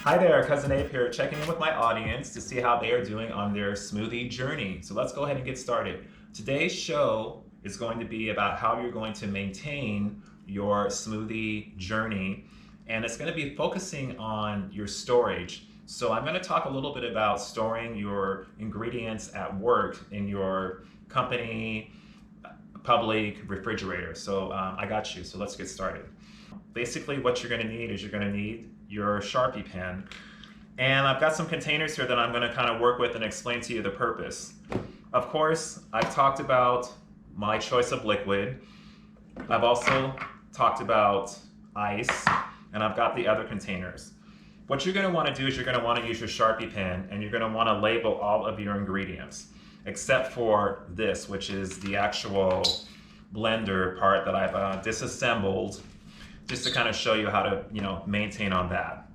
Hi there, Cousin Abe here, checking in with my audience to see how they are doing on their smoothie journey. So let's go ahead and get started. Today's show is going to be about how you're going to maintain your smoothie journey, and it's going to be focusing on your storage. So I'm going to talk a little bit about storing your ingredients at work in your company, public refrigerator. So I got you, so let's get started. Basically what you're going to need is you're going to need your Sharpie pen. And I've got some containers here that I'm going to kind of work with and explain to you the purpose. Of course, I've talked about my choice of liquid. I've also talked about ice, and I've got the other containers. What you're going to want to do is you're going to want to use your Sharpie pen, and you're going to want to label all of your ingredients, except for this, which is the actual blender part that I've disassembled, just to kind of show you how to, maintain on that.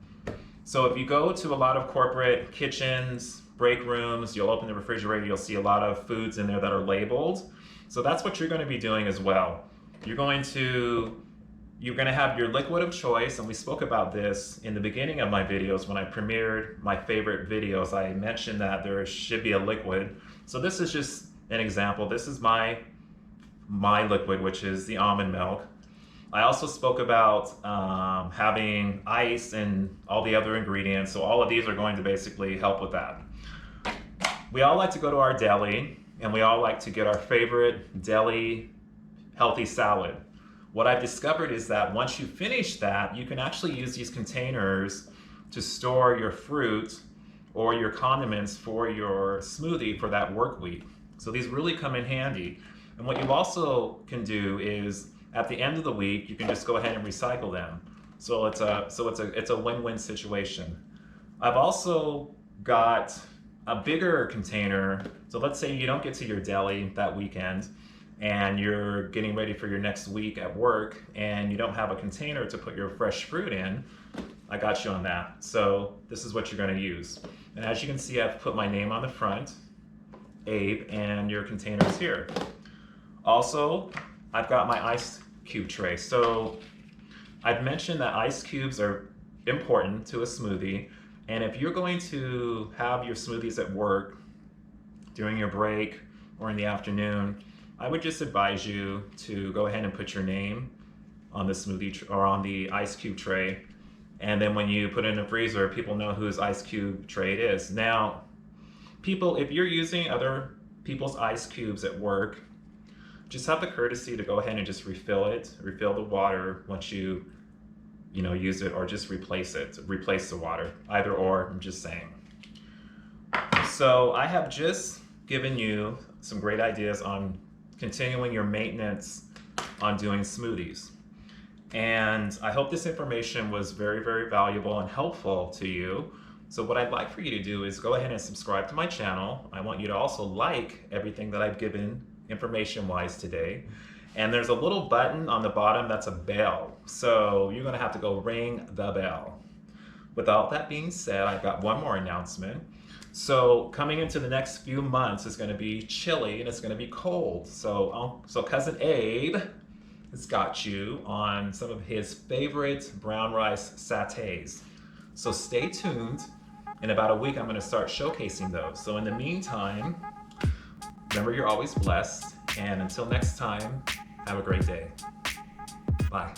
So if you go to a lot of corporate kitchens, break rooms, you'll open the refrigerator, you'll see a lot of foods in there that are labeled. So that's what you're going to be doing as well. You're going to have your liquid of choice, and we spoke about this in the beginning of my videos when I premiered my favorite videos. I mentioned that there should be a liquid. So this is just an example. This is my liquid, which is the almond milk. I also spoke about having ice and all the other ingredients, so all of these are going to basically help with that. We all like to go to our deli, and we all like to get our favorite deli healthy salad. What I've discovered is that once you finish that, you can actually use these containers to store your fruit or your condiments for your smoothie for that work week. So these really come in handy. And what you also can do is, at the end of the week, you can just go ahead and recycle them. So it's a win-win situation. I've also got a bigger container. So let's say you don't get to your deli that weekend and you're getting ready for your next week at work and you don't have a container to put your fresh fruit in. I got you on that. So this is what you're going to use. And as you can see, I've put my name on the front, Abe, and your container is here. Also, I've got my ice cube tray. So I've mentioned that ice cubes are important to a smoothie. And if you're going to have your smoothies at work during your break or in the afternoon, I would just advise you to go ahead and put your name on the smoothie or on the ice cube tray. And then when you put it in the freezer, people know whose ice cube tray it is. Now, people, if you're using other people's ice cubes at work, just have the courtesy to go ahead and just refill the water once you use it, or just replace the water, either or, I'm just saying. So I have just given you some great ideas on continuing your maintenance on doing smoothies. And I hope this information was very, very valuable and helpful to you. So what I'd like for you to do is go ahead and subscribe to my channel. I want you to also like everything that I've given information-wise today. And there's a little button on the bottom that's a bell. So you're gonna have to go ring the bell. With all that being said, I've got one more announcement. So coming into the next few months is gonna be chilly and it's gonna be cold. So Cousin Abe has got you on some of his favorite brown rice satays. So stay tuned. In about a week, I'm gonna start showcasing those. So in the meantime, remember, you're always blessed, and until next time, have a great day. Bye.